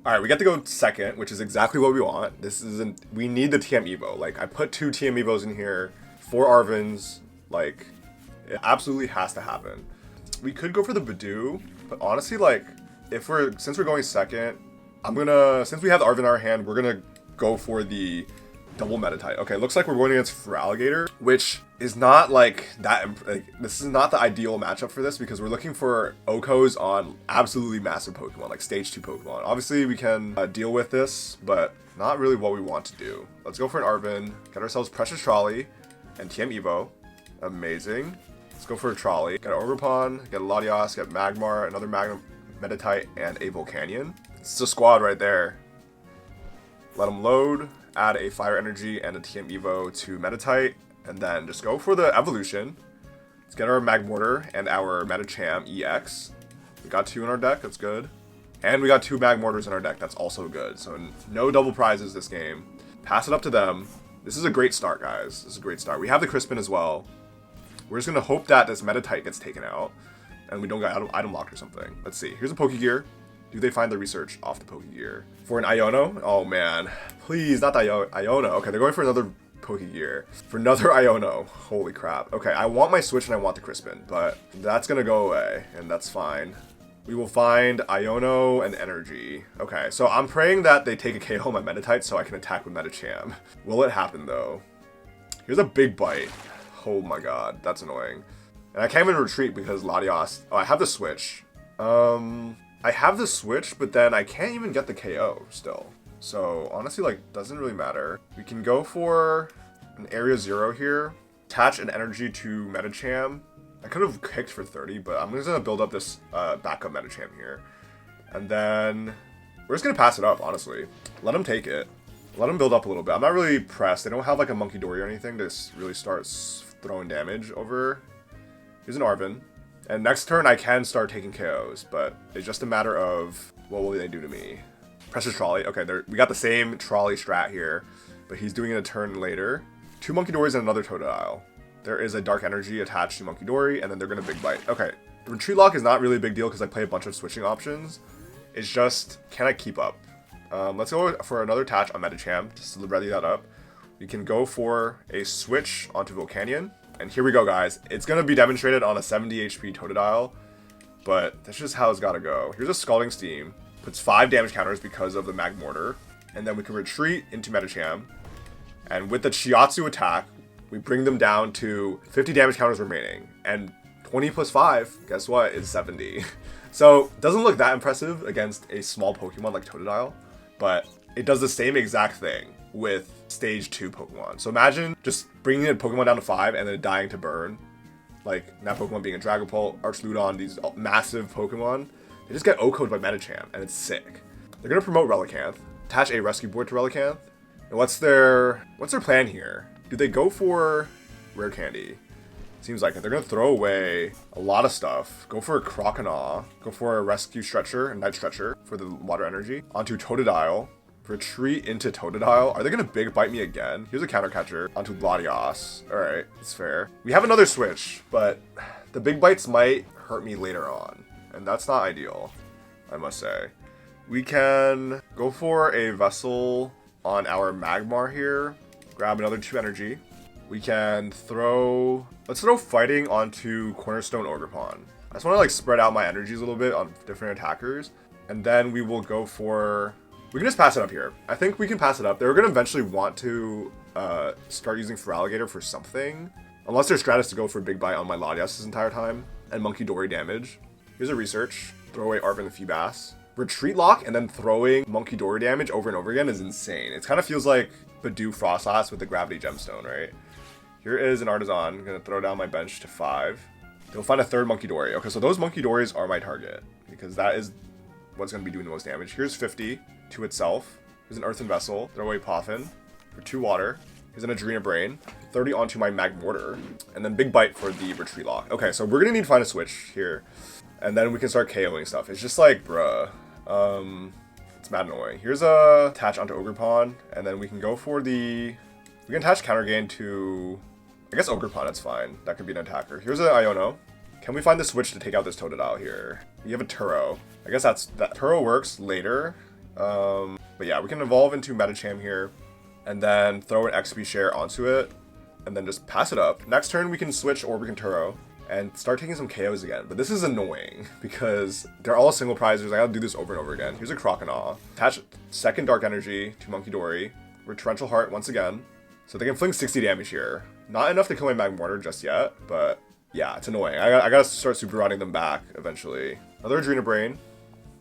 Alright, we get to go second, which is exactly what we want. We need the TM Evo. Like, I put 2 TM Evos in here, 4 Arvins, like, it absolutely has to happen. We could go for the Budew, but honestly, like, since we're going second, since we have the Arvin in our hand, we're gonna go for the double Meditite. Okay, looks like we're going against Feraligatr, which is not like that, this is not the ideal matchup for this because we're looking for Okos on absolutely massive Pokemon, like stage 2 Pokemon. Obviously, we can deal with this, but not really what we want to do. Let's go for an Arvin, get ourselves Precious Trolley and TM Evo. Amazing. Let's go for a Trolley. Get an Ogerpon, get a Latias, get Magmar, another Meditite, and a Volcanion. It's a squad right there. Let them load. Add a Fire Energy and a TM Evo to Meditite, and then just go for the evolution. Let's get our Magmortar and our Medicham EX. We got 2 in our deck, that's good. And we got 2 Magmortars in our deck, that's also good. So no double prizes this game. Pass it up to them. This is a great start, guys. This is a great start. We have the Crispin as well. We're just gonna hope that this Meditite gets taken out, and we don't get item locked or something. Let's see. Here's a Pokegear. Do they find the research off the Pokegear? For an Iono? Oh man. Please, not the Iono. Okay, they're going for another Pokegear. For another Iono. Holy crap. Okay, I want my Switch and I want the Crispin, but that's gonna go away, and that's fine. We will find Iono and Energy. Okay, so I'm praying that they take a KO on my Meditite so I can attack with Medicham. Will it happen though? Here's a big bite. Oh my god, that's annoying. And I can't even retreat because Latias. Oh, I have the Switch. I have the Switch, but then I can't even get the KO still. So honestly, like, doesn't really matter. We can go for an Area 0 here. Attach an Energy to Medicham. I could have kicked for 30, but I'm just gonna build up this backup Medicham here. And then we're just gonna pass it up, honestly. Let him take it. Let him build up a little bit. I'm not really pressed. They don't have like a Monkey Dory or anything to really start throwing damage over. Here's an Arvin. And next turn, I can start taking KOs, but it's just a matter of what will they do to me. Precious Trolley. Okay, we got the same Trolley strat here, but he's doing it a turn later. 2 Monkey Dories and another Totodile. There is a Dark Energy attached to Monkey Dory, and then they're going to Big Bite. Okay, Retreat Lock is not really a big deal because I play a bunch of switching options. It's just, can I keep up? Let's go for another attach on Medicham, just to ready that up. We can go for a switch onto Volcanion. And here we go, guys. It's going to be demonstrated on a 70 HP Totodile, but that's just how it's got to go. Here's a Scalding Steam. Puts 5 damage counters because of the Magmortar. And then we can retreat into Medicham. And with the Chiatsu attack, we bring them down to 50 damage counters remaining. And 20 plus 5, guess what, is 70. So, it doesn't look that impressive against a small Pokemon like Totodile, but it does the same exact thing with stage 2 Pokemon. So imagine just bringing a Pokemon down to 5 and then dying to burn. Like, that Pokemon being a Dragapult, Archludon, these massive Pokemon. They just get OHKO'd by Medicham, and it's sick. They're going to promote Relicanth, attach a Rescue Board to Relicanth. And what's their plan here? Do they go for Rare Candy? Seems like it. They're going to throw away a lot of stuff. Go for a Croconaw. Go for a Rescue Stretcher, a Night Stretcher for the Water Energy. Onto Totodile. Retreat into Totodile. Are they going to Big Bite me again? Here's a Counter Catcher onto Latias. Alright, it's fair. We have another switch, but the Big Bites might hurt me later on. And that's not ideal, I must say. We can go for a Vessel on our Magmar here. Grab another 2 energy. We can throw... Let's throw Fighting onto Cornerstone Ogerpon. I just want to like spread out my energies a little bit on different attackers. And then we will go for... We can just pass it up here. I think we can pass it up. They're going to eventually want to start using Feraligatr for something. Unless their strat is to go for Big Bite on my Latias this entire time. And Monkey Dory damage. Here's a research. Throw away Arvin the Feebas. Retreat Lock and then throwing Monkey Dory damage over and over again is insane. It kind of feels like Budew Frostlass with the Gravity Gemstone, right? Here is an Artisan. I'm going to throw down my bench to 5. They'll find a third Monkey Dory. Okay, so those Monkey Dories are my target. Because that is what's going to be doing the most damage. Here's 50 to itself. Here's an Earthen Vessel. Throw away Poffin for 2 water. Here's an Adrena Brain. 30 onto my Magmortar. And then Big Bite for the Retreat Lock. Okay, so we're going to need to find a switch here. And then we can start KOing stuff. It's just like, bruh. It's mad annoying. Here's a attach onto Ogerpon. And then we can go for the... We can attach Counter Gain to... I guess Ogerpon, that's fine. That could be an attacker. Here's an Iono. Can we find the switch to take out this Totodile here? We have a Turo. I guess that Turo works later. But yeah, we can evolve into Medicham here, and then throw an XP share onto it, and then just pass it up. Next turn we can switch or we can Turo, and start taking some KOs again. But this is annoying, because they're all single prizers. I gotta do this over and over again. Here's a Croconaw. Attach second Dark Energy to Monkey Dory. We're Torrential Heart once again. So they can fling 60 damage here. Not enough to kill my Magmortar just yet, but yeah, it's annoying. I gotta start super running them back eventually. Another Adrena Brain.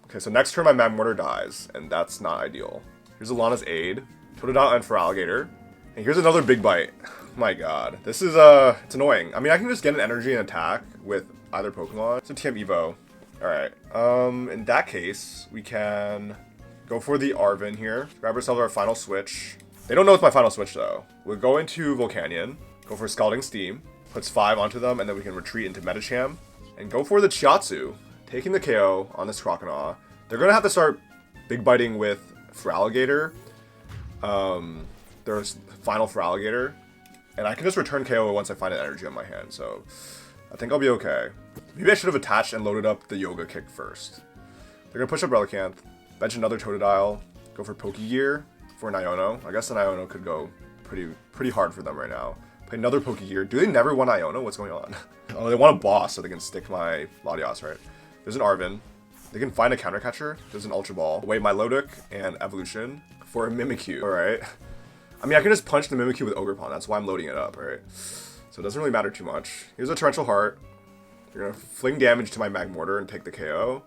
Okay, so next turn my Magmortar dies, and that's not ideal. Here's Alana's Aid, Totodile and Feraligatr. And here's another Big Bite. My god. This is, it's annoying. I mean, I can just get an energy and attack with either Pokemon. It's a TM Evo. Alright, in that case, we can go for the Arven here. Grab ourselves our final switch. They don't know it's my final switch, though. We'll go into Volcanion, go for Scalding Steam, puts 5 onto them, and then we can retreat into Medicham, and go for the Chiatsu, taking the KO on this Croconaw. They're going to have to start Big Biting with Feraligatr, their final Feraligatr, and I can just return KO once I find an energy on my hand, so I think I'll be okay. Maybe I should have attached and loaded up the Yoga Kick first. They're going to push up Relicanth, bench another Totodile, go for Pokegear for an Iono. I guess an Iono could go pretty hard for them right now. Play another Pokegear. Do they never want Iono? What's going on? Oh, they want a boss so they can stick my Latias, right? There's an Arven. They can find a Counter Catcher. There's an Ultra Ball. Wait, my Lodic and Evolution for a Mimikyu. Alright. I mean, I can just punch the Mimikyu with Ogerpon. That's why I'm loading it up, right? So it doesn't really matter too much. Here's a Torrential Heart. They're going to fling damage to my Magmortar and take the KO.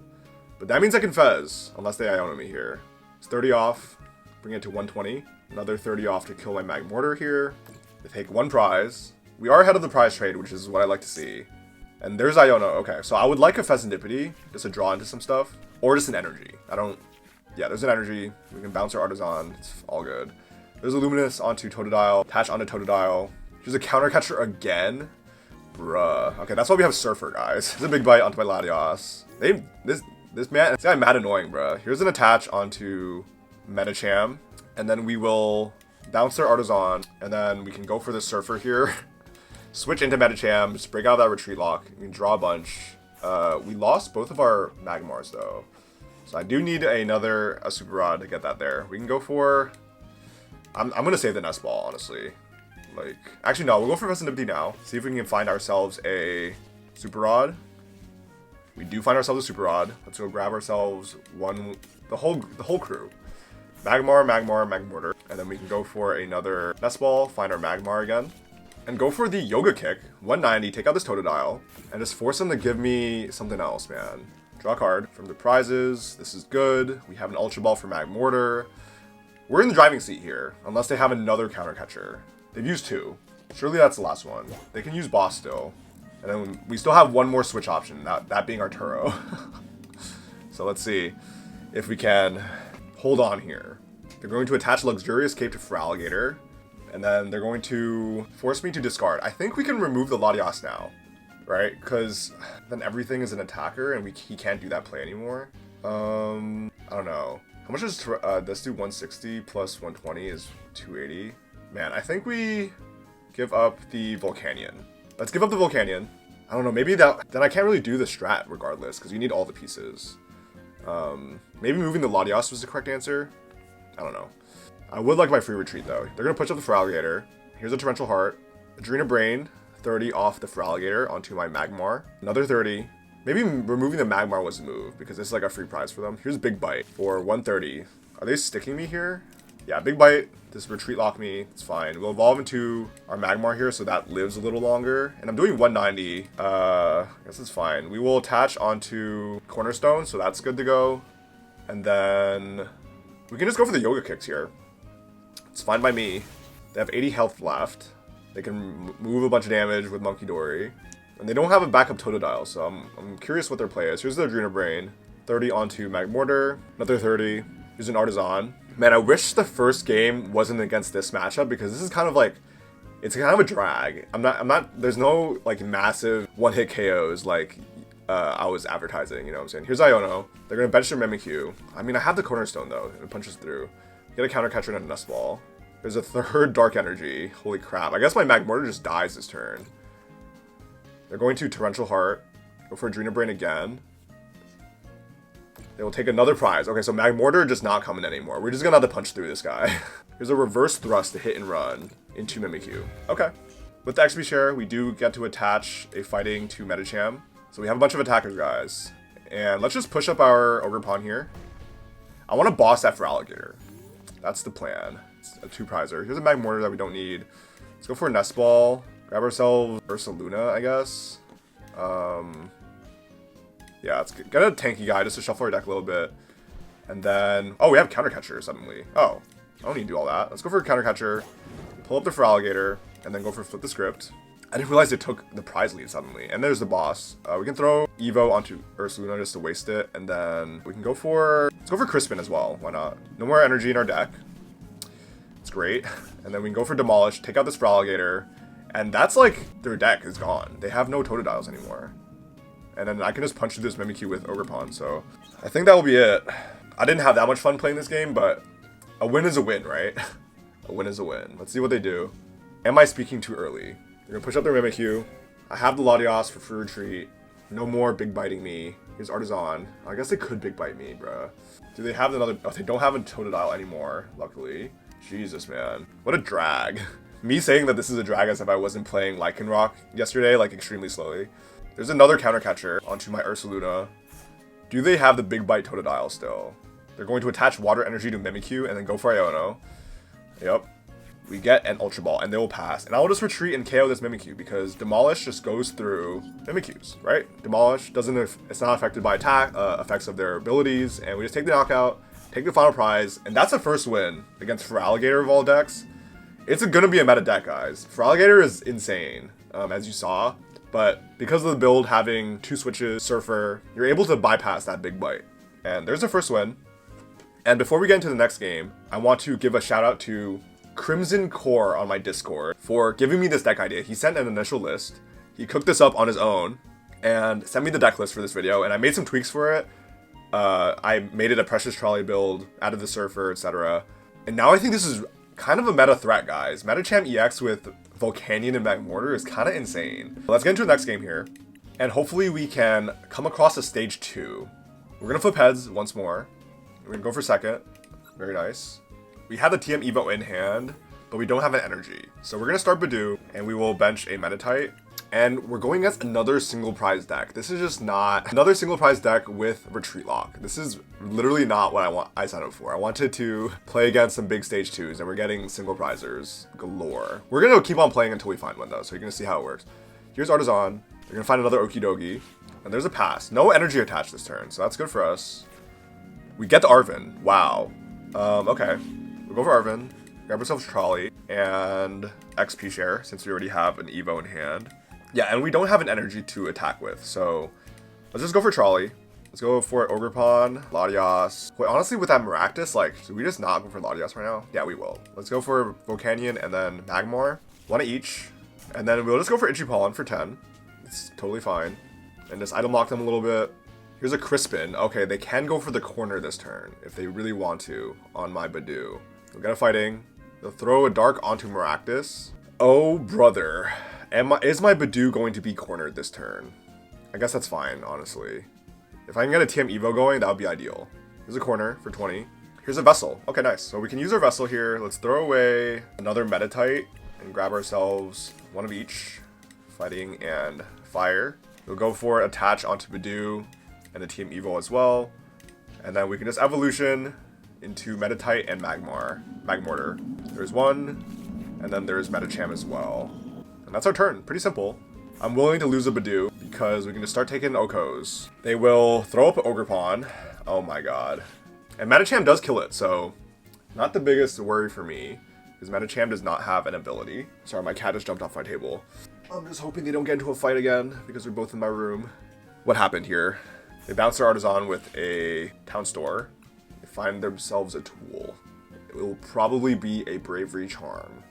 But that means I can Fez, unless they Iono me here. It's 30 off. Bring it to 120. Another 30 off to kill my Magmortar here. They take 1 prize. We are ahead of the prize trade, which is what I like to see. And there's Iono. Okay, so I would like a Fezandipiti, just to draw into some stuff. Or just an energy. Yeah, there's an energy. We can bounce our Artisan. It's all good. There's a Luminous onto Totodile. Attach onto Totodile. Here's a Counter Catcher again. Bruh. Okay, that's why we have Surfer, guys. There's a Big Bite onto my Latias. This guy mad annoying, bruh. Here's an attach onto Medicham. And then we will bounce their Artisan. And then we can go for the Surfer here. Switch into Medicham, just break out of that retreat lock. We can draw a bunch. We lost both of our Magmars though. So I do need a Super Rod to get that there. We can go for... I'm gonna save the Nest Ball, honestly. Like, actually no, we'll go for Fezandipiti now. See if we can find ourselves a Super Rod. We do find ourselves a Super Rod. Let's go grab ourselves the whole crew. Magmortar, and then we can go for another Nest Ball, find our Magmar again. And go for the Yoga Kick, 190, take out this Totodile, and just force them to give me something else, man. Draw a card from the prizes. This is good. We have an Ultra Ball for Magmortar. We're in the driving seat here, unless they have another Counter Catcher. They've used 2. Surely that's the last one. They can use Boss still. And then we still have one more switch option, that being our Turo. So let's see if we can hold on here. They're going to attach Luxurious Cape to Feraligatr. And then they're going to force me to discard. I think we can remove the Latias now, right? Because then everything is an attacker and he can't do that play anymore. I don't know. How much does this do? 160 plus 120 is 280. Man, I think we give up the Volcanion. Let's give up the Volcanion. I don't know, maybe then I can't really do the strat regardless, because you need all the pieces. Maybe moving the Latias was the correct answer. I don't know. I would like my free retreat though. They're going to push up the Feraligatr. Here's a Torrential Heart. Adrena Brain, 30 off the Feraligatr onto my Magmar. Another 30. Maybe removing the Magmar was the move, because this is like a free prize for them. Here's Big Bite for 130. Are they sticking me here? Yeah, Big Bite. Just retreat lock me. It's fine. We'll evolve into our Magmar here, so that lives a little longer. And I'm doing 190. I guess it's fine. We will attach onto Cornerstone, so that's good to go. And then we can just go for the Yoga Kicks here. It's fine by me. They have 80 health left. They can move a bunch of damage with Monkey Dory. And they don't have a backup Totodile, so I'm curious what their play is. Here's the Adrena Brain. 30 onto Magmortar. Another 30. Here's an Artisan. Man, I wish the first game wasn't against this matchup, because this is kind of like... It's kind of a drag. I'm not... There's no, like, massive one-hit KOs like I was advertising, you know what I'm saying? Here's Iono. They're going to bench their Mimikyu. I mean, I have the Cornerstone, though. It punches through. Get a Counter Catcher and a Nest Ball. There's a third Dark Energy. Holy crap. I guess my Magmortar just dies this turn. They're going to Torrential Heart. Go for Adrena Brain again. They will take another prize. Okay, so Magmortar just not coming anymore. We're just gonna have to punch through this guy. Here's a reverse thrust to hit and run into Mimikyu. Okay. With the XP share, we do get to attach a fighting to Medicham. So we have a bunch of attackers, guys. And let's just push up our Ogerpon here. I want to boss that Feraligatr. That's the plan. It's a 2-prizer. Here's a Magmortar that we don't need. Let's go for a Nest Ball. Grab ourselves Ursaluna, I guess. Yeah, let's get a tanky guy just to shuffle our deck a little bit. And then... Oh, we have Counter Catcher suddenly. Oh, I don't need to do all that. Let's go for a Counter Catcher. Pull up the Feraligatr. And then go for Flip the Script. I didn't realize it took the prize lead suddenly. And there's the boss. We can throw Evo onto Ursaluna just to waste it. And then we can go for... Let's go for Crispin as well. Why not? No more energy in our deck. It's great. And then we can go for Demolish. Take out this Feraligatr. And that's like... Their deck is gone. They have no Totodiles anymore. And then I can just punch through this Mimikyu with Ogerpon. So I think that will be it. I didn't have that much fun playing this game. But a win is a win, right? A win is a win. Let's see what they do. Am I speaking too early? They're gonna push up their Mimikyu. I have the Latias for free retreat. No more big biting me. Here's Artisan. I guess they could big bite me, bruh. Do they have another? Oh, they don't have a Totodile anymore, luckily. Jesus, man. What a drag. Me saying that this is a drag as if I wasn't playing Lycanroc yesterday, like extremely slowly. There's another Counter Catcher onto my Ursaluna. Do they have the big bite Totodile still? They're going to attach water energy to Mimikyu and then go for Iono. Yep. We get an Ultra Ball, and they will pass. And I will just retreat and KO this Mimikyu, because Demolish just goes through Mimikyus, right? Demolish doesn't, it's not affected by attack, effects of their abilities, and we just take the knockout, take the final prize, and that's the first win against Feraligatr of all decks. It's gonna be a meta deck, guys. Feraligatr is insane, as you saw, but because of the build having 2 switches, Surfer, you're able to bypass that big bite. And there's the first win. And before we get into the next game, I want to give a shout out to Crimson Core on my Discord for giving me this deck idea. He sent an initial list. He cooked this up on his own and sent me the deck list for this video, and I made some tweaks for it. I made it a Precious Trolley build, added the Surfer, etc. And now I think this is kind of a meta threat, guys. Medicham EX with Volcanion and Magmortar is kind of insane. Let's get into the next game here, and hopefully we can come across a stage 2. We're gonna flip heads once more. We're gonna go for second. Very nice. We have the TM Evo in hand, but we don't have an energy. So we're going to start Budew, and we will bench a Meditite. And we're going against another single prize deck. This is just not another single prize deck with Retreat Lock. This is literally not what I signed up for. I wanted to play against some big stage 2s, and we're getting single prizers galore. We're going to keep on playing until we find one, though, so you're going to see how it works. Here's Artisan. You're going to find another Okidogi, and there's a pass. No energy attached this turn, so that's good for us. We get the Arven. Wow. Okay. We'll go for Arven, grab ourselves Trolley, and XP share, since we already have an Evo in hand. Yeah, and we don't have an energy to attack with, so let's just go for Trolley. Let's go for Ogerpon, Latias. Wait, honestly, with that Maractus, like, should we just not go for Latias right now? Yeah, we will. Let's go for Volcanion and then Magmar. 1 each. And then we'll just go for Ichipollen for 10. It's totally fine. And just item lock them a little bit. Here's a Crispin. Okay, they can go for the corner this turn, if they really want to, on my Budew. We'll get a fighting. They'll throw a dark onto Maractus. Oh, brother. Is my Budew going to be cornered this turn? I guess that's fine, honestly. If I can get a TM Evo going, that would be ideal. Here's a corner for 20. Here's a Vessel. Okay, nice. So we can use our Vessel here. Let's throw away another Meditite and grab ourselves 1 of each. Fighting and Fire. We'll go for Attach onto Budew and the TM Evo as well. And then we can just Evolution into Meditite and Magmortar. There's 1, and then there's Medicham as well. And that's our turn. Pretty simple. I'm willing to lose a Budew because we can just start taking Okos. They will throw up an Ogerpon. Oh my god. And Medicham does kill it, so not the biggest worry for me, because Medicham does not have an ability. Sorry, my cat just jumped off my table. I'm just hoping they don't get into a fight again, because they're both in my room. What happened here? They bounce their Artisan with a Town Store. Find themselves a tool. It will probably be a Bravery Charm.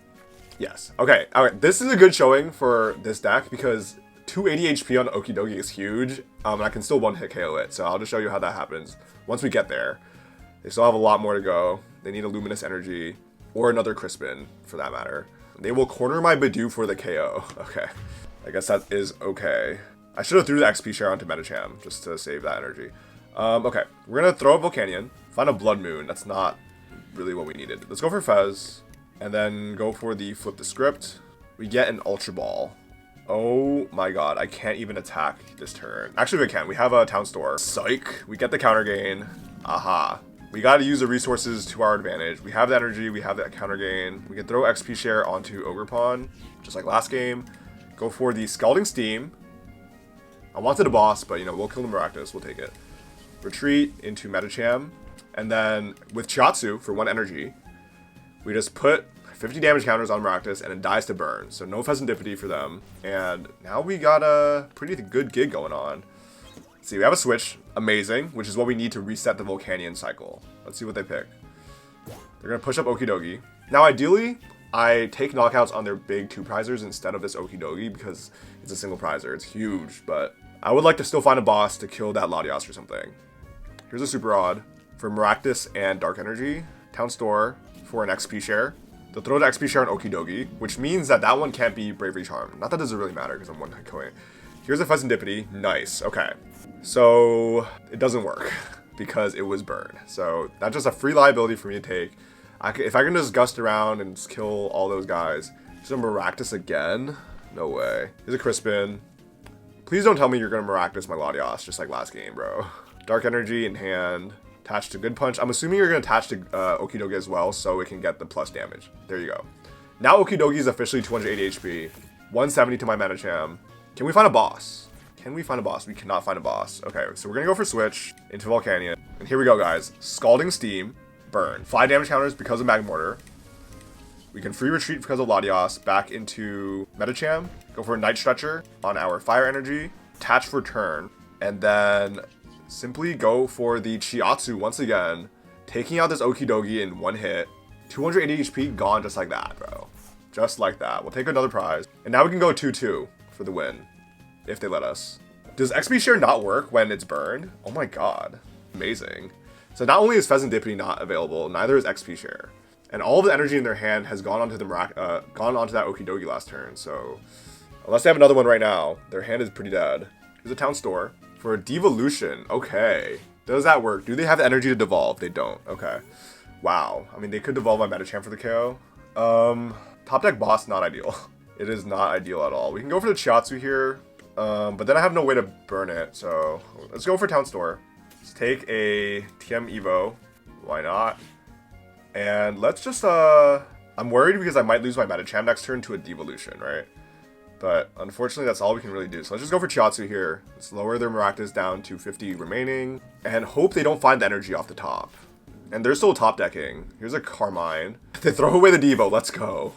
Yes. Okay. Alright, this is a good showing for this deck because 280 HP on Okidogi is huge. And I can still one-hit KO it. So I'll just show you how that happens once we get there. They still have a lot more to go. They need a Luminous Energy or another Crispin for that matter. They will corner my Budew for the KO. Okay. I guess that is okay. I should have threw the XP share onto Medicham just to save that energy. Okay, we're gonna throw a Volcanion, find a Bloodmoon. That's not really what we needed. Let's go for Fez, and then go for the flip the script. We get an Ultra Ball. Oh my god, I can't even attack this turn. Actually, we can. We have a Town Store. Psych. We get the Counter Gain. Aha. We gotta use the resources to our advantage. We have the energy, we have that Counter Gain. We can throw XP share onto Ogerpon, just like last game. Go for the Scalding Steam. I wanted a boss, but you know, we'll kill the Maractus, we'll take it. Retreat into Medicham, and then with Chiatsu for 1 energy, we just put 50 damage counters on Maractus and it dies to burn. So no Fezandipiti for them. And now we got a pretty good gig going on. Let's see, we have a Switch, amazing, which is what we need to reset the Volcanion cycle. Let's see what they pick. They're gonna push up Okidogi. Now ideally, I take knockouts on their big 2 prizers instead of this Okidogi because it's a single prizer, it's huge, but I would like to still find a boss to kill that Latias or something. Here's a Super Odd for Maractus and Dark Energy. Town Store for an XP share. They'll throw the XP share on Okidogi, which means that that one can't be Bravery Charm. Not that it doesn't really matter because I'm 1 hit killing it. Here's a Fezandipiti. Nice. Okay. So it doesn't work because it was burn. So that's just a free liability for me to take. If I can just gust around and just kill all those guys. Just a Maractus again? No way. Here's a Crispin. Please don't tell me you're going to Maractus my Latias just like last game, bro. Dark Energy in hand. Attached to Good Punch. I'm assuming you're going to attach to Okidogi as well so it can get the plus damage. There you go. Now Okidogi is officially 280 HP. 170 to my Medicham. Can we find a boss? Can we find a boss? We cannot find a boss. Okay, so we're going to go for Switch into Volcanion. And here we go, guys. Scalding Steam. Burn. 5 damage counters because of Magmortar. We can free retreat because of Latias. Back into Medicham. Go for a Night Stretcher on our Fire Energy. Attach for turn. And then simply go for the Chiatsu once again. Taking out this Okidogi in 1 hit. 280 HP gone just like that, bro. Just like that. We'll take another prize. And now we can go 2-2 for the win. If they let us. Does XP share not work when it's burned? Oh my god. Amazing. So not only is Fezandipiti not available, neither is XP share. And all the energy in their hand has gone onto that Okidogi last turn. So unless they have another one right now, their hand is pretty dead. Here's a Town Store for a Devolution. Okay. Does that work? Do they have the energy to devolve? They don't. Okay. Wow. I mean, they could devolve my Medicham for the KO. Top deck boss, not ideal. It is not ideal at all. We can go for the Chiatsu here. But then I have no way to burn it, so let's go for Town Store. Let's take a TM Evo. Why not? And let's just, I'm worried because I might lose my Medicham next turn to a Devolution, right? But unfortunately, that's all we can really do. So let's just go for Chiatsu here. Let's lower their Maractus down to 50 remaining. And hope they don't find the energy off the top. And they're still top decking. Here's a Carmine. They throw away the Devo. Let's go.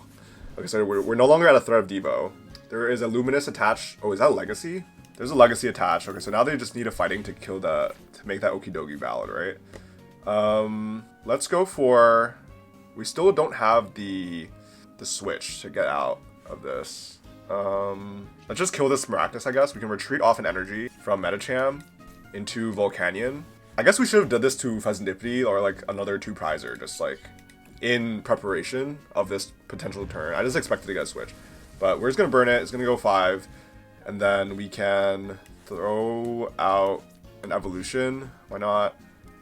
Okay, so we're no longer at a threat of Devo. There is a Luminous attached. Oh, is that a Legacy? There's a Legacy attached. Okay, so now they just need a fighting to kill to make that Okidogi valid, right? Let's go for. We still don't have the switch to get out of this. Let's just kill this Maractus, I guess. We can retreat off an energy from Medicham into Volcanion. I guess we should have done this to Fezandipiti or like another 2 prizer, just like in preparation of this potential turn. I just expected to get a switch. But we're just going to burn it. It's going to go 5. And then we can throw out an Evolution. Why not?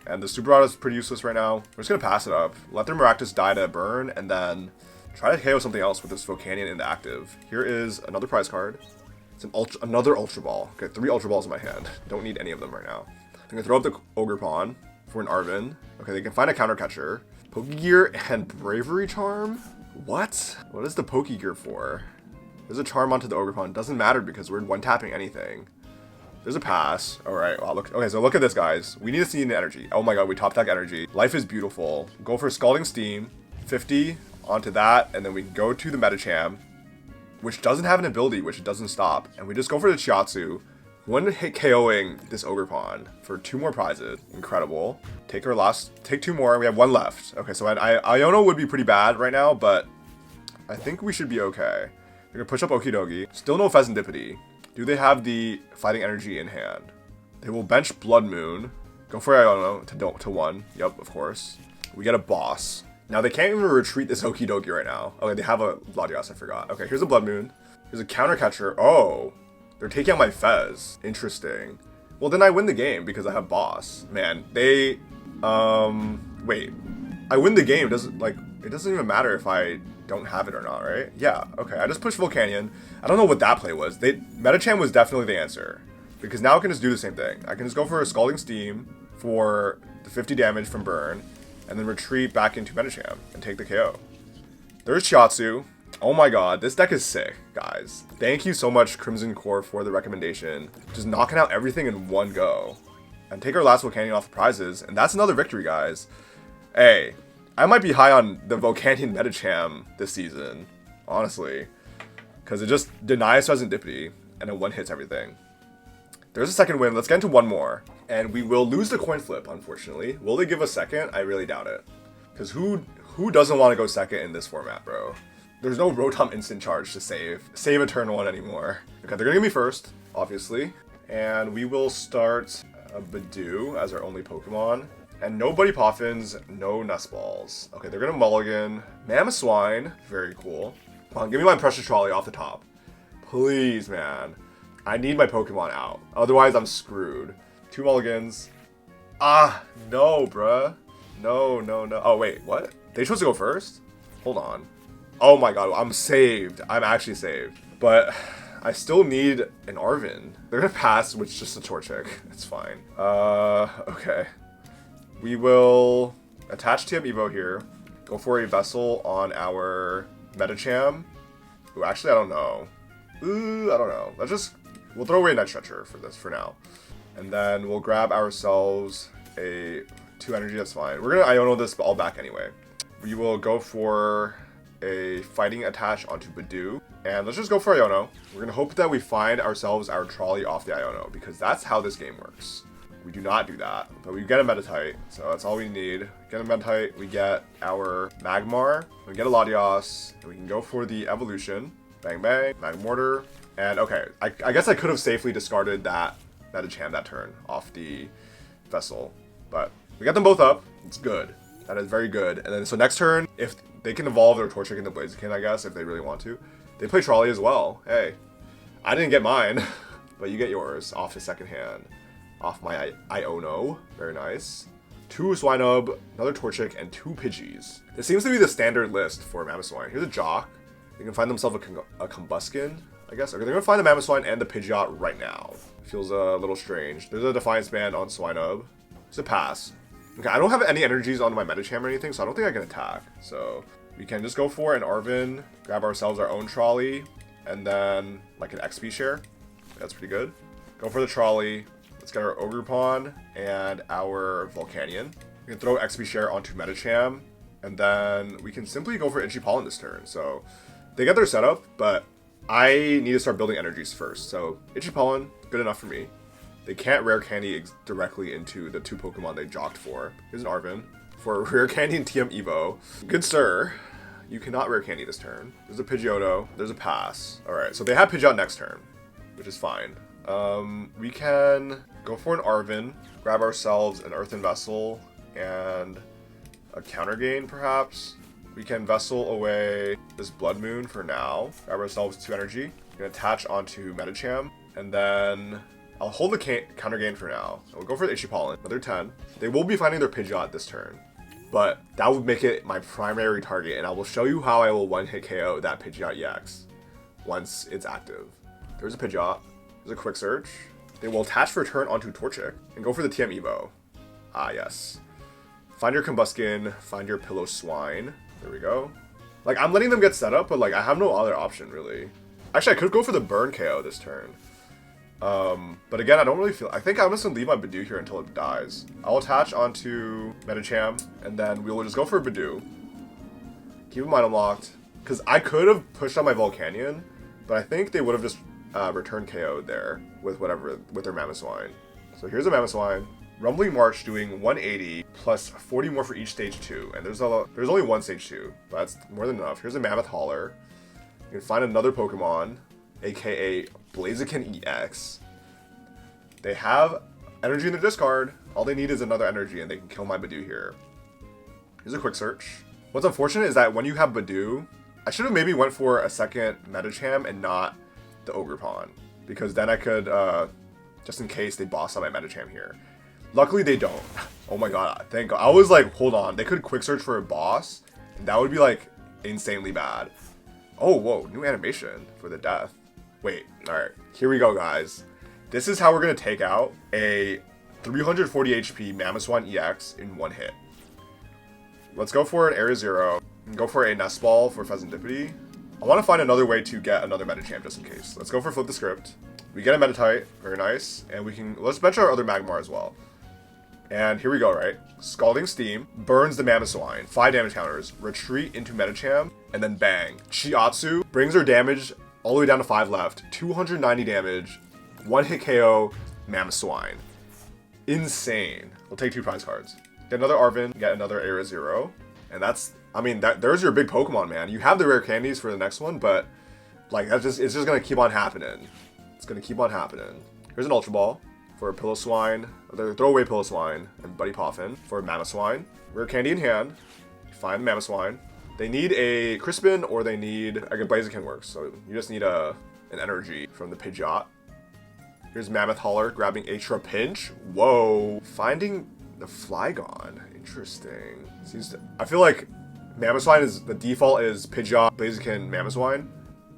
And the Super Rod is pretty useless right now. We're just going to pass it up. Let their Maractus die to burn. And then try to KO something else with this Volcanion into active. Here is another prize card. It's another Ultra Ball. Okay, 3 Ultra Balls in my hand. Don't need any of them right now. I'm going to throw up the Ogerpon for an Arven. Okay, they can find a Counter Catcher. Pokegear and Bravery Charm? What? What is the Pokegear for? There's a Charm onto the Ogerpon. Doesn't matter because we're one-tapping anything. There's a pass. Alright, wow, look. Okay, so look at this, guys. We need to see an energy. Oh my god, we top deck energy. Life is beautiful. Go for Scalding Steam. 50 onto that, and then we can go to the Medicham, which doesn't have an ability, which it doesn't stop. And we just go for the Chiatsu. 1 hit KOing this Ogerpon for 2 more prizes. Incredible. Take 2 more. We have 1 left. Okay, so Iono would be pretty bad right now, but I think we should be okay. We're gonna push up Okidogi. Still no Fezandipiti. Do they have the fighting energy in hand? They will bench Bloodmoon. Go for Iono to 1. Yep, of course. We get a boss. Now they can't even retreat this Okidogi right now. Okay, they have a Latias, I forgot. Okay, here's a Bloodmoon. Here's a Counter Catcher. Oh, they're taking out my Fez. Interesting. Well, then I win the game because I have boss. Man, they, wait. I win the game, it doesn't even matter if I don't have it or not, right? Yeah, okay, I just pushed Volcanion. I don't know what that play was. Medicham was definitely the answer. Because now I can just do the same thing. I can just go for a Scalding Steam for the 50 damage from burn, and then retreat back into Medicham and take the KO. There's Shiatsu. Oh my god, this deck is sick, guys. Thank you so much, Crimson Core, for the recommendation. Just knocking out everything in one go. And take our last Volcanion off the prizes, and that's another victory, guys. Hey, I might be high on the Volcanion Medicham this season, honestly. Because it just denies Fezandipiti, and it one-hits everything. There's a second win. Let's get into one more. And we will lose the coin flip, unfortunately. Will they give us second? I really doubt it. Because who doesn't want to go second in this format, bro? There's no Rotom instant charge to save a turn 1 anymore. Okay, they're going to give me first, obviously. And we will start a Budew as our only Pokemon. And no Buddy Poffins, no Nest Balls. Okay, they're going to mulligan. Mamoswine, very cool. Come on, give me my Precious Trolley off the top. Please, man. I need my Pokemon out. Otherwise, I'm screwed. 2 mulligans. Ah, no, bruh. No. Oh, wait, what? They chose to go first? Hold on. Oh my god, I'm saved. I'm actually saved. But I still need an Arven. They're gonna pass with just a Torchic. It's fine. Okay. We will attach TM Evo here. Go for a Vessel on our Medicham. Ooh, actually, I don't know. Ooh, I don't know. We'll throw away Night Stretcher for this for now. And then we'll grab ourselves a 2 energy, that's fine. We're gonna Iono this all back anyway. We will go for a Fighting Attach onto Budew. And let's just go for Iono. We're gonna hope that we find ourselves our Trolley off the Iono, because that's how this game works. We do not do that, but we get a Meditite, so that's all we need. Get a Meditite, we get our Magmar, we get a Latias, and we can go for the Evolution. Bang bang, Magmortar. And okay, I guess I could have safely discarded that Medicham that turn off the Vessel, but we got them both up. It's good. That is very good. And then so next turn, if they can evolve their Torchic into Blaziken, I guess, if they really want to. They play Trolley as well. Hey, I didn't get mine, but you get yours off his second hand. Off my Iono. Very nice. 2 Swinub, another Torchic, and 2 Pidgeys. This seems to be the standard list for Mamoswine. Here's a Jock. They can find themselves a Combuskin, I guess. Okay, they're gonna find the Mamoswine and the Pidgeot right now. Feels a little strange. There's a Defiance Band on Swinub. It's a pass. Okay, I don't have any energies on my Medicham or anything, so I don't think I can attack. So we can just go for an Arven, grab ourselves our own Trolley, and then like an XP share. That's pretty good. Go for the Trolley. Let's get our Ogerpon and our Volcanion. We can throw XP share onto Medicham, and then we can simply go for Itchy Pollen this turn. So they get their setup, but I need to start building energies first. So Itchy Pollen, good enough for me. They can't Rare Candy directly into the 2 Pokemon they jocked for. Here's an Arven. For Rare Candy and TM Evo. Good sir, you cannot Rare Candy this turn. There's a Pidgeotto, there's a pass. Alright, so they have Pidgeot next turn, which is fine. We can go for an Arven, grab ourselves an Earthen Vessel, and a Counter Gain, perhaps. We can Vessel away this Bloodmoon for now. Grab ourselves 2 energy. We're gonna attach onto Medicham, and then I'll hold the Counter Gain for now. We'll go for the Itchy Pollen, another 10. They will be finding their Pidgeot this turn, but that would make it my primary target, and I will show you how I will one-hit KO that Pidgeot EX once it's active. There's a Pidgeot. There's a Quick Search. They will attach for a turn onto Torchic and go for the TM Evo. Ah, yes. Find your Combuskin, find your Pillow-Swine. There we go. Like, I'm letting them get set up, but like, I have no other option, really. Actually, I could go for the Burn KO this turn. But again, I don't really feel... I think I'm just going to leave my Budew here until it dies. I'll attach onto Medicham, and then we will just go for Budew. Keep him item locked. Because I could have pushed on my Volcanion, but I think they would have just returned KO there with their Mamoswine. So here's a Mamoswine. Rumbling March doing 180 plus 40 more for each stage 2. And there's only one stage 2, but that's more than enough. Here's a Mammoth Hauler. You can find another Pokemon, aka Blaziken EX. They have energy in their discard. All they need is another energy and they can kill my Budew here. Here's a Quick Search. What's unfortunate is that when you have Budew, I should have maybe went for a second Medicham and not the Ogerpon, because then I could just in case they boss out my Medicham here. Luckily, they don't. Oh my god, thank god. I was like, hold on, they could quick search for a boss, and that would be like insanely bad. Oh, whoa, new animation for the death. Wait, alright, here we go, guys. This is how we're gonna take out a 340 HP Mamoswine EX in one hit. Let's go for an Area 0, and go for a Nest Ball for Fezandipiti. I want to find another way to get another Medicham just in case. Let's go for Flip the Script. We get a Meditite, very nice, and we can, let's bench our other Magmar as well. And here we go, right? Scalding Steam, burns the Mamoswine, 5 damage counters, retreat into Medicham, and then bang. Chiatsu brings her damage all the way down to 5 left, 290 damage, 1 hit KO, Mamoswine. Insane. We'll take 2 prize cards. Get another Arven, get another Area 0, and that's, I mean, there's your big Pokemon, man. You have the rare candies for the next one, but like it's just gonna keep on happening. It's gonna keep on happening. Here's an Ultra Ball for a Piloswine, the throwaway Piloswine, and Buddy Poffin for a Mamoswine. Rare candy in hand. Find the Mamoswine. They need a Crispin or they need, I guess Blaziken works, so you just need an energy from the Pidgeot. Here's Mammoth Hauler grabbing a Trapinch. Whoa. Finding the Flygon. Interesting. I feel like Mamoswine is, the default is Pidgeot, Blaziken, Mamoswine,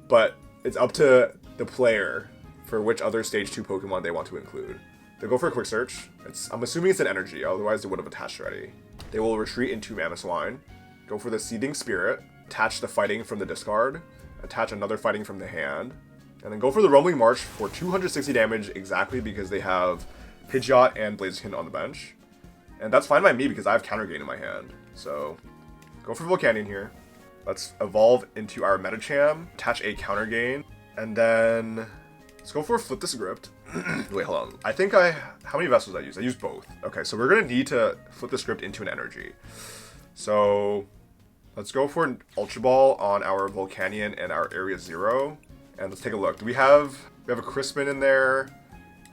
but it's up to the player for which other stage 2 Pokemon they want to include. They'll go for a quick search. I'm assuming it's an energy, otherwise they would have attached already. They will retreat into Mamoswine, go for the Seething Spirit, attach the fighting from the discard, attach another fighting from the hand, and then go for the Rumbling March for 260 damage exactly because they have Pidgeot and Blaziken on the bench. And that's fine by me because I have Counter Gain in my hand. So go for Volcanion here. Let's evolve into our Medicham, attach a Counter Gain, and then let's go for Flip the Script. Wait, hold on. I think how many vessels did I use? I used both. Okay, so we're gonna need to flip the script into an energy. So let's go for an Ultra Ball on our Volcanion and our Area 0. And let's take a look. We have a Crispin in there,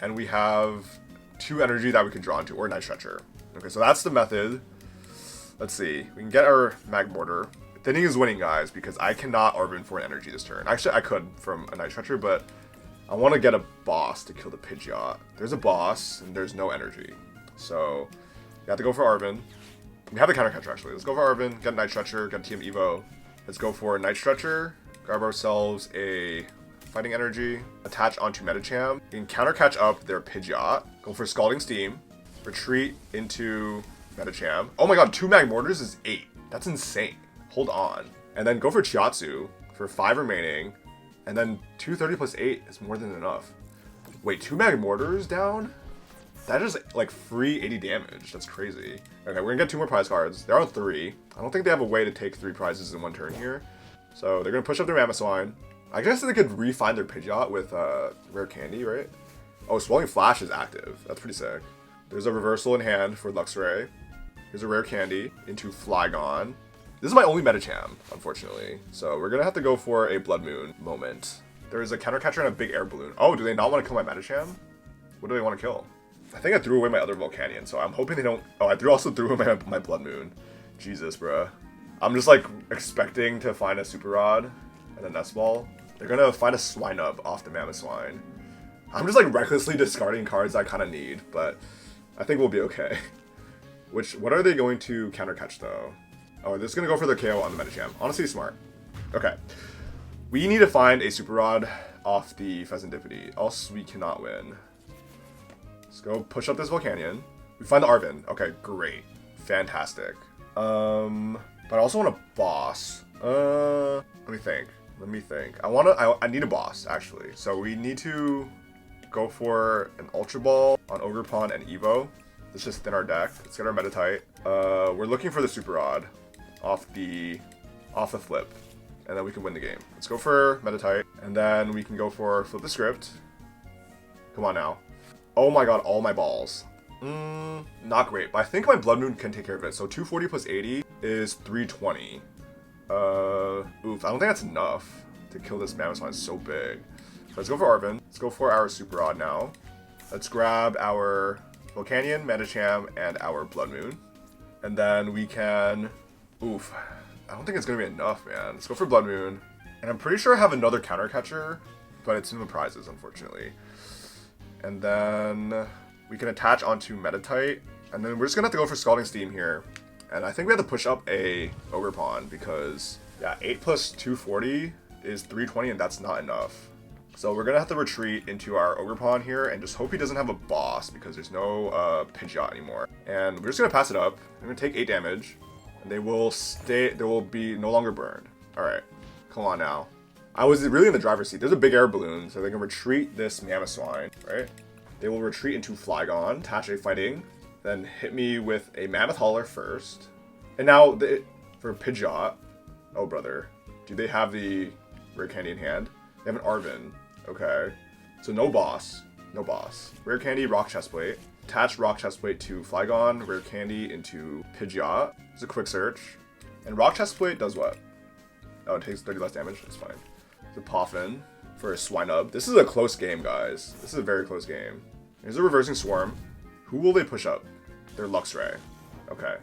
and we have 2 energy that we can draw into, or Night Stretcher. Okay, so that's the method. Let's see. We can get our Magmortar. Thinning is winning, guys, because I cannot Arven for an energy this turn. Actually, I could from a Night Stretcher, but I want to get a boss to kill the Pidgeot. There's a boss, and there's no energy. So you have to go for Arven. We have the Counter Catcher, actually. Let's go for Arven, get a Night Stretcher, get a TM Evo. Let's go for a Night Stretcher. Grab ourselves a Fighting Energy, attach onto Medicham. You can counter catch up their Pidgeot. Go for Scalding Steam, retreat into Medicham. Oh my god, 2 Magmortars is 8. That's insane. Hold on. And then go for Chiatsu for 5 remaining. And then 230 plus 8 is more than enough. Wait, 2 Magmortars down? That is like free 80 damage. That's crazy. Okay, we're gonna get 2 more prize cards. They're on 3. I don't think they have a way to take 3 prizes in one turn here. So they're gonna push up their Mamoswine. I guess they could refine their Pidgeot with rare candy, right? Oh, Swelling Flash is active. That's pretty sick. There's a reversal in hand for Luxray. Here's a rare candy into Flygon. This is my only Medicham, unfortunately. So we're gonna have to go for a Bloodmoon moment. There is a Counter Catcher and a big air balloon. Oh, do they not want to kill my Medicham? What do they want to kill? I think I threw away my other Volcanion, so I'm hoping they don't. Oh, I also threw away my Bloodmoon. Jesus, bruh. I'm just like expecting to find a Super Rod and a Nest Ball. They're gonna find a Swinub off the Mamoswine. I'm just like recklessly discarding cards I kind of need, but I think we'll be okay. What are they going to counter catch though? Oh, they're just gonna go for the KO on the Medicham. Honestly, smart. Okay. We need to find a Super Rod off the Fezandipiti, else we cannot win. Let's go push up this Volcanion. We find the Arven. Okay, great. Fantastic. But I also want a boss. Let me think. I need a boss, actually. So we need to go for an Ultra Ball on Ogerpon and Evo. Let's just thin our deck. Let's get our Meditite. We're looking for the Super Rod off the flip. And then we can win the game. Let's go for Meditite. And then we can go for Flip the Script. Come on now. Oh my god, all my balls. Not great. But I think my Bloodmoon can take care of it. So 240 plus 80 is 320. Oof, I don't think that's enough to kill this Mamoswine. It's so big. Let's go for Arven. Let's go for our Super Rod now. Let's grab our Volcanion, Medicham, and our Bloodmoon. And then we can... Oof. I don't think it's going to be enough, man. Let's go for Bloodmoon. And I'm pretty sure I have another Counter Catcher, but it's in the prizes, unfortunately. And then we can attach onto Meditite. And then we're just gonna have to go for Scalding Steam here. And I think we have to push up a Ogerpon because, yeah, 8 plus 240 is 320, and that's not enough. So we're gonna have to retreat into our Ogerpon here and just hope he doesn't have a boss because there's no Pidgeot anymore. And we're just gonna pass it up. I'm gonna take 8 damage, and they will be no longer burned. All right, come on now. I was really in the driver's seat. There's a big air balloon, so they can retreat this Mamoswine, right? They will retreat into Flygon, attach a Fighting, then hit me with a Mammoth Hauler first. And now, for Pidgeot, oh brother, do they have the Rare Candy in hand? They have an Arven, okay. So no boss, no boss. Rare Candy, Rock Chestplate. Attach Rock Chestplate to Flygon, Rare Candy into Pidgeot. It's a quick search. And Rock Chestplate does what? Oh, it takes 30 less damage, that's fine. The Poffin for a Swinub. This is a close game, guys. This is a very close game. Here's a Reversing Swarm. Who will they push up? Their Luxray. Okay.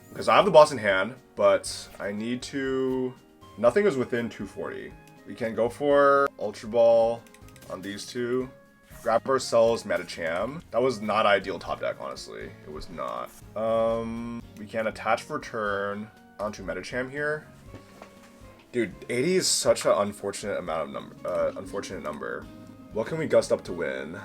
Because I have the boss in hand, but I need to... Nothing is within 240. We can go for Ultra Ball on these two. Grab ourselves Medicham. That was not ideal top deck, honestly. It was not. We can attach for turn onto Medicham here. Dude, 80 is such an unfortunate number. What can we gust up to win?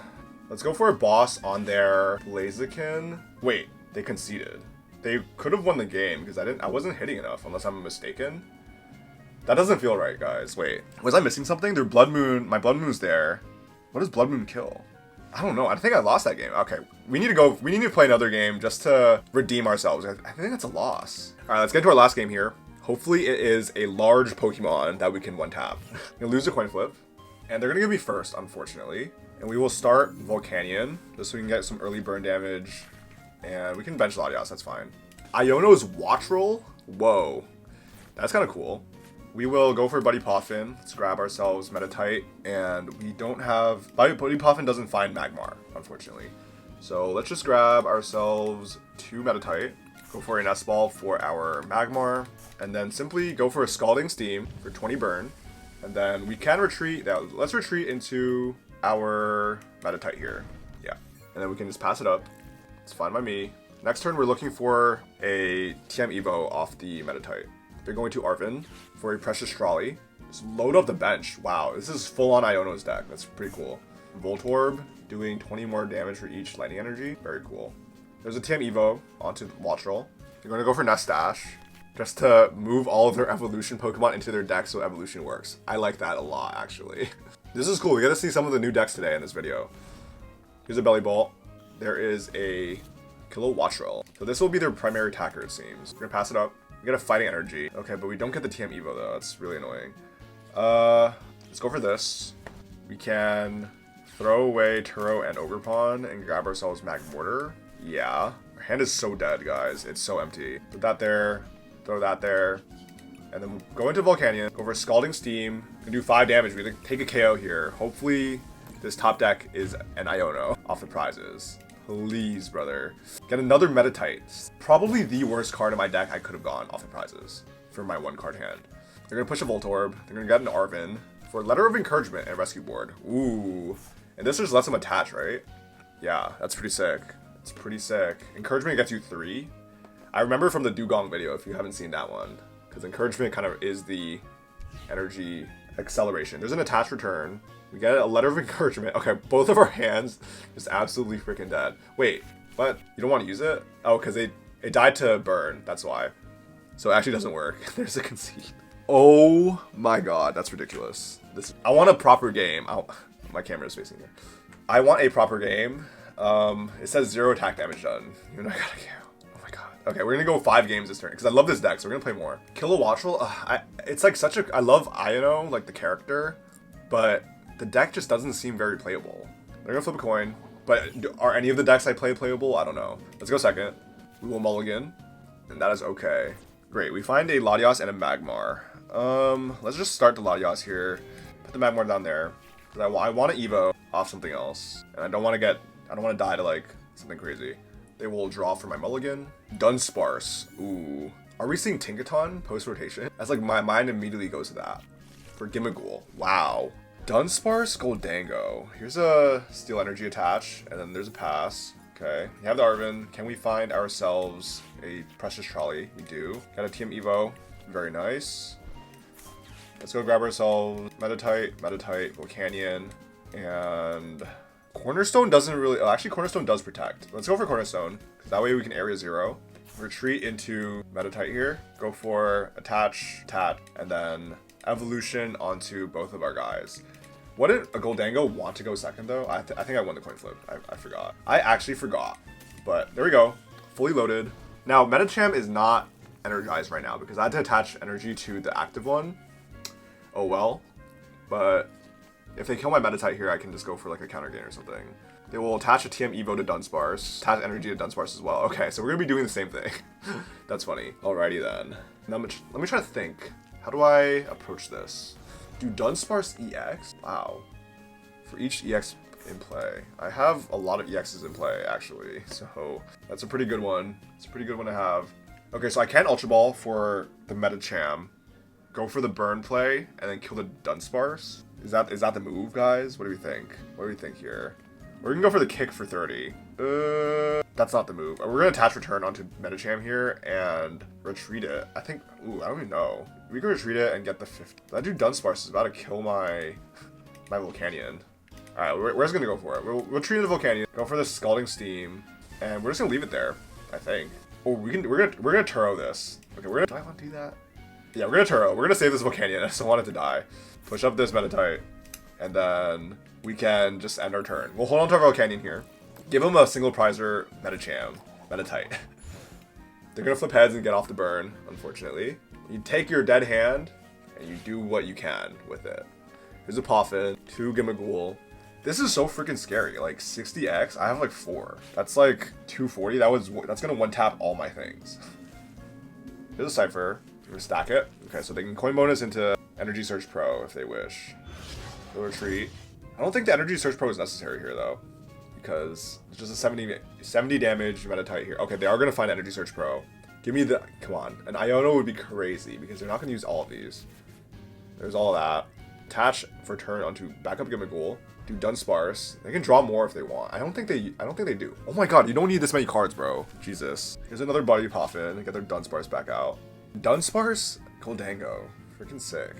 Let's go for a boss on their Blaziken. Wait, they conceded. They could have won the game because I wasn't hitting enough, unless I'm mistaken. That doesn't feel right, guys. Wait, was I missing something? Their Bloodmoon, my Bloodmoon's there. What does Bloodmoon kill? I don't know. I think I lost that game. Okay, we need to play another game just to redeem ourselves. I think that's a loss. All right, let's get to our last game here. Hopefully it is a large Pokemon that we can one-tap. I'm gonna lose a coin flip, and they're gonna give me first, unfortunately. And we will start Volcanion, just so we can get some early burn damage. And we can bench Latias, that's fine. Iono's Watch Roll? Whoa. That's kind of cool. We will go for Buddy Poffin. Let's grab ourselves Meditite. And we don't have... Buddy Poffin doesn't find Magmar, unfortunately. So let's just grab ourselves 2 Meditite. Go for a Nest Ball for our Magmar. And then simply go for a Scalding Steam for 20 burn. And then we can retreat. Let's retreat into our Meditite here. Yeah. And then we can just pass it up. It's fine by me. Next turn, we're looking for a TM Evo off the Meditite. They're going to Arven for a Precious Trolley. Just load up the bench. Wow, this is full on Iono's deck. That's pretty cool. Voltorb doing 20 more damage for each lightning energy. Very cool. There's a TM Evo onto Watch Roll. They're going to go for Nest Dash just to move all of their evolution Pokemon into their deck so evolution works. I like that a lot, actually. This is cool. We got to see some of the new decks today in this video. Here's a Belly Ball. There is a Kilo Watch Roll. So this will be their primary attacker, it seems. We're gonna pass it up. We get a Fighting Energy. Okay, but we don't get the TM Evo though. That's really annoying. Let's go for this. We can throw away Turo and Ogerpon and grab ourselves Magmortar. Yeah. Our hand is so dead, guys. It's so empty. Put that there. Throw that there. And then we'll go into Volcanion. Go for Scalding Steam. We can do 5 damage. We can take a KO here. Hopefully this top deck is an Iono off the prizes. Please, brother. Get another Meditite. Probably the worst card in my deck I could have gone off the prizes for my 1-card hand. They're going to push a Voltorb. They're going to get an Arven for Letter of Encouragement and Rescue Board. Ooh. And this just lets them attach, right? Yeah, that's pretty sick. It's pretty sick. Encouragement gets you 3. I remember from the Dugong video, if you haven't seen that one. Because Encouragement kind of is the energy acceleration. There's an attach return. We get a Letter of Encouragement. Okay, both of our hands just absolutely freaking dead. Wait, what? You don't want to use it? Oh, because it died to burn. That's why. So it actually doesn't work. There's a conceit. Oh my god, that's ridiculous. I want a proper game. My camera is facing here. I want a proper game. It says 0 attack damage done. Even though I gotta go. Oh my god. Okay, we're gonna go 5 games this turn because I love this deck, so we're gonna play more. Kilo Watch Roll. It's like such a. I love Iono, like the character, but the deck just doesn't seem very playable. They're gonna flip a coin, but are any of the decks I play playable? I don't know. Let's go second. We will mulligan, and that is okay. Great, we find a Latias and a Magmar. Let's just start the Latias here. Put the Magmar down there. I want to Evo off something else, and I don't want to die to like something crazy. They will draw for my mulligan. Dudunsparce. Ooh. Are we seeing Tinkaton post rotation? That's like my mind immediately goes to that. For Gimmighoul. Wow. Dudunsparce Gholdengo. Here's a Steel Energy attach, and then there's a pass. Okay, we have the Arven. Can we find ourselves a Precious Trolley? We do. Got a TM Evo. Very nice. Let's go grab ourselves Meditite, Volcanion, and Cornerstone doesn't really... Oh, actually, Cornerstone does protect. Let's go for Cornerstone, because that way we can Area 0. Retreat into Meditite here. Go for attach, and then evolution onto both of our guys. What did a Gholdengo want to go second, though? I think I won the coin flip. I forgot. I actually forgot. But there we go. Fully loaded. Now, Medicham is not energized right now because I had to attach energy to the active one. Oh well. But if they kill my Meditite here, I can just go for like a counter gain or something. They will attach a TM Evo to Dudunsparce. Attach energy to Dudunsparce as well. Okay, so we're going to be doing the same thing. That's funny. Alrighty then. Now, let me try to think. How do I approach this? Do Dudunsparce EX? Wow. For each EX in play. I have a lot of EXs in play, actually. So that's a pretty good one. It's a pretty good one to have. Okay, so I can Ultra Ball for the Medicham. Go for the burn play, and then kill the Dudunsparce. Is that the move, guys? What do we think? What do we think here? Or we can go for the kick for 30. That's not the move. We're going to attach return onto Medicham here and retreat it. I think... Ooh, I don't even know. We can retreat it and get the 50. That dude Dudunsparce is about to kill my Volcanion. Alright, we're just going to go for it. We'll retreat the Volcanion, go for the Scalding Steam, and we're just going to leave it there, I think. Oh, we're gonna Turo this. Okay, do I want to do that? Yeah, we're gonna Turo. We're gonna save this Volcanion. I just don't want it to die. Push up this Meditite, and then we can just end our turn. We'll hold on to our Volcanion here. Give him a single prizer Medicham. Meditite. They're gonna flip heads and get off the burn, unfortunately. You take your dead hand, and you do what you can with it. Here's a Poffin, 2 Gimmighoul. This is so freaking scary. Like 60x, I have like 4. That's like 240. That's gonna one tap all my things. Here's a Cypher. We're gonna stack it. Okay, so they can coin bonus into Energy Search Pro if they wish. They'll retreat. I don't think the Energy Search Pro is necessary here though, because it's just a 70 damage Meditite here. Okay, they are gonna find Energy Search Pro. Give me the... Come on. An Iono would be crazy because they're not gonna use all of these. There's all of that. Attach for turn onto backup Gimmighoul. Do Dudunsparce. They can draw more if they want. I don't think they do. Oh my god, you don't need this many cards, bro. Jesus. Here's another Buddy Poffin. Get their Dudunsparce back out. Dudunsparce Gholdengo. Freaking sick.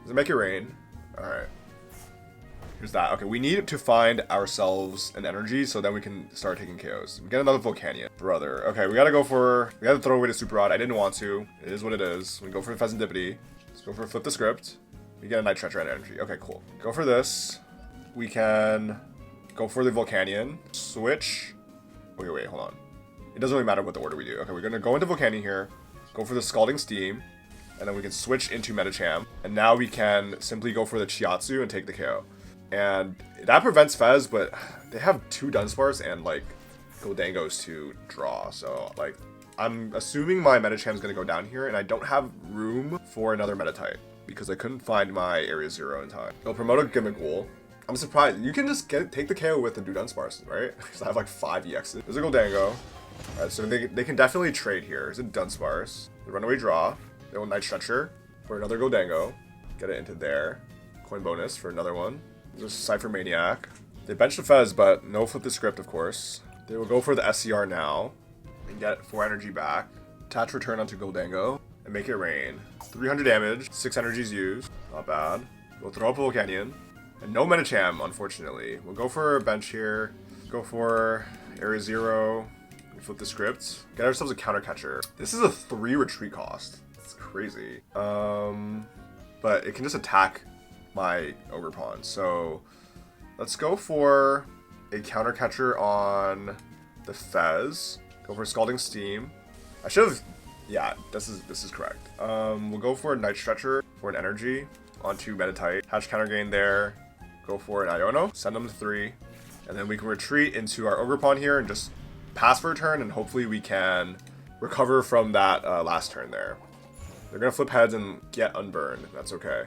Does it make it rain? Alright. Here's that. Okay, we need to find ourselves an energy so then we can start taking KOs. We get another Volcanion. Brother. Okay, we gotta throw away the Super Rod. I didn't want to. It is what it is. We go for the Fezandipiti. Let's go for Flip the Script. We get a Night Stretcher and energy. Okay, cool. Go for this. We can go for the Volcanion. Switch. Wait, hold on. It doesn't really matter what the order we do. Okay, we're gonna go into Volcanion here. Go for the Scalding Steam. And then we can switch into Medicham. And now we can simply go for the Chiatsu and take the KO. And that prevents Fez, but they have 2 Dudunsparce and like Gholdengos to draw. So like, I'm assuming my Medicham's gonna go down here and I don't have room for another Meditite because I couldn't find my Area 0 in time. They'll promote a Gimmighoul. I'm surprised. You can just take the KO with the Dudunsparce, right? Because I have like 5 EXs. There's a Gholdengo. Alright, so they can definitely trade here. There's a Dudunsparce. The runaway draw. They will Night Stretcher for another Gholdengo. Get it into there. Coin bonus for another one. There's a Cypher Maniac. They bench the Fez, but no Flip the Script, of course. They will go for the SCR now and get 4 energy back. Attach return onto Gholdengo and make it rain. 300 damage, 6 energies used. Not bad. We'll throw up a Volcanion. And no Medicham, unfortunately. We'll go for a bench here. Go for Area 0. Flip the Script. Get ourselves a Counter Catcher. This is a 3 retreat cost. It's crazy. But it can just attack my Ogerpon. So let's go for a Counter Catcher on the Fez. Go for Scalding Steam. I should have... Yeah, this is correct. We'll go for a Night Stretcher for an energy onto Meditite. Hatch Counter Gain there. Go for an Iono. Send them to 3. And then we can retreat into our Ogerpon here and just pass for a turn, and hopefully we can recover from that last turn there. They're going to flip heads and get unburned. That's okay.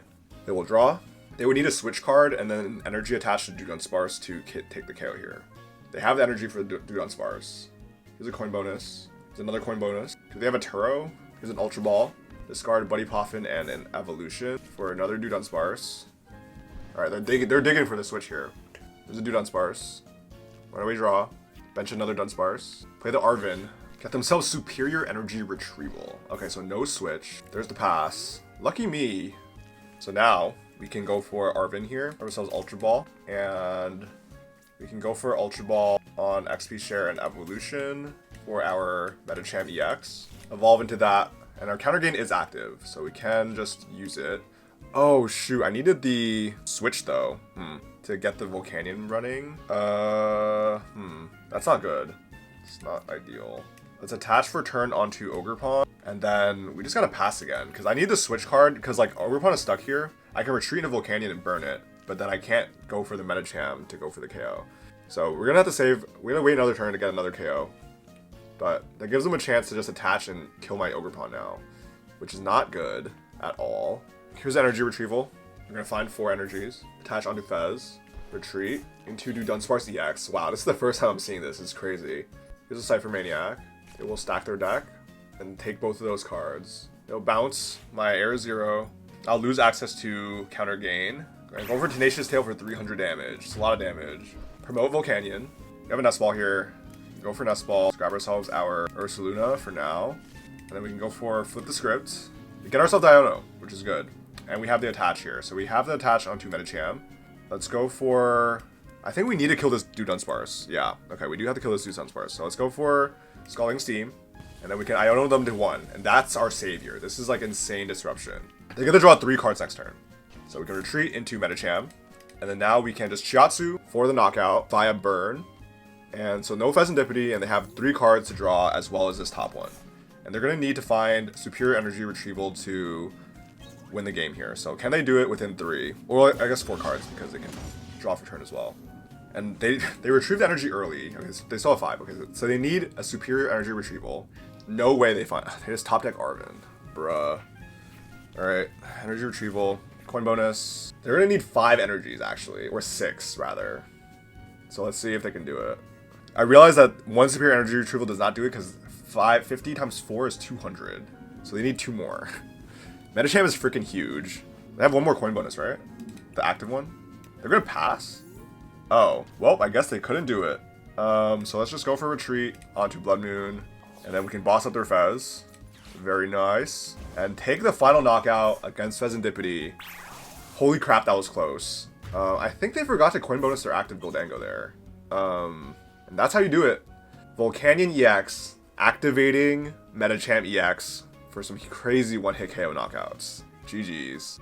They will draw. They would need a switch card and then energy attached to Dudunsparce to take the KO here. They have the energy for the Dudunsparce. Here's a coin bonus. Here's another coin bonus. Do they have a Turo? Here's an Ultra Ball. Discard Buddy Poffin and an Evolution for another Dudunsparce. Alright, they're digging for the switch here. There's a Dudunsparce. Why do we draw? Bench another Dunsparce. Play the Arven. Get themselves superior energy retrieval. Okay, so no switch. There's the pass. Lucky me. So now we can go for Arven here. Have ourselves Ultra Ball. And we can go for Ultra Ball on XP share and evolution for our Medicham EX. Evolve into that. And our Counter Gain is active, so we can just use it. Oh shoot, I needed the switch though. To get the Volcanion running. That's not good. It's not ideal. Let's attach for turn onto Ogerpon, and then we just gotta pass again, because I need the switch card, because like Ogerpon is stuck here. I can retreat into Volcanion and burn it, but then I can't go for the Medicham to go for the KO. So we're gonna have to save, we're gonna wait another turn to get another KO. But that gives them a chance to just attach and kill my Ogerpon now, which is not good at all. Here's energy retrieval. We're gonna find 4 energies, attach onto Fez, retreat into Dudunsparce EX. Wow, this is the first time I'm seeing this. It's crazy. Here's a Cypher Maniac. It will stack their deck and take both of those cards. It'll bounce my Air 0. I'll lose access to Counter Gain. I'm going for Tenacious Tail for 300 damage. It's a lot of damage. Promote Volcanion. We have a Nest Ball here. Go for Nest Ball. Let's grab ourselves our Ursaluna for now. And then we can go for Flip the Script. We get ourselves Iono, which is good. And we have the attach here. So we have the attach onto Medicham. Let's go for... I think we need to kill this Dudunsparce. Yeah, okay, we do have to kill this Dudunsparce. So let's go for Scalding Steam. And then we can Iono them to 1. And that's our savior. This is like insane disruption. They're gonna draw 3 cards next turn. So we can retreat into Medicham. And then now we can just Shiatsu for the knockout via burn. And so no Fezandipiti, and they have 3 cards to draw as well as this top one. And they're going to need to find superior energy retrieval to win the game here. So can they do it within 3? Or I guess 4 cards, because they can draw for turn as well. And they retrieved energy early. Okay, so they still have 5. Okay, so they need a superior energy retrieval. No way they find... They just top deck Arven. Bruh. Alright, energy retrieval. Coin bonus. They're going to need 5 energies, actually. Or 6, rather. So let's see if they can do it. I realize that 1 superior energy retrieval does not do it because 50 times 4 is 200. So they need 2 more. Medicham is freaking huge. They have 1 more coin bonus, right? The active one? They're gonna pass? Oh, well, I guess they couldn't do it. So let's just go for retreat onto Bloodmoon. And then we can boss up their Fez. Very nice. And take the final knockout against Fezandipiti. Holy crap, that was close. I think they forgot to coin bonus their active Gholdengo there. And that's how you do it. Volcanion EX, activating Medicham EX for some crazy 1-hit KO knockouts. GG's.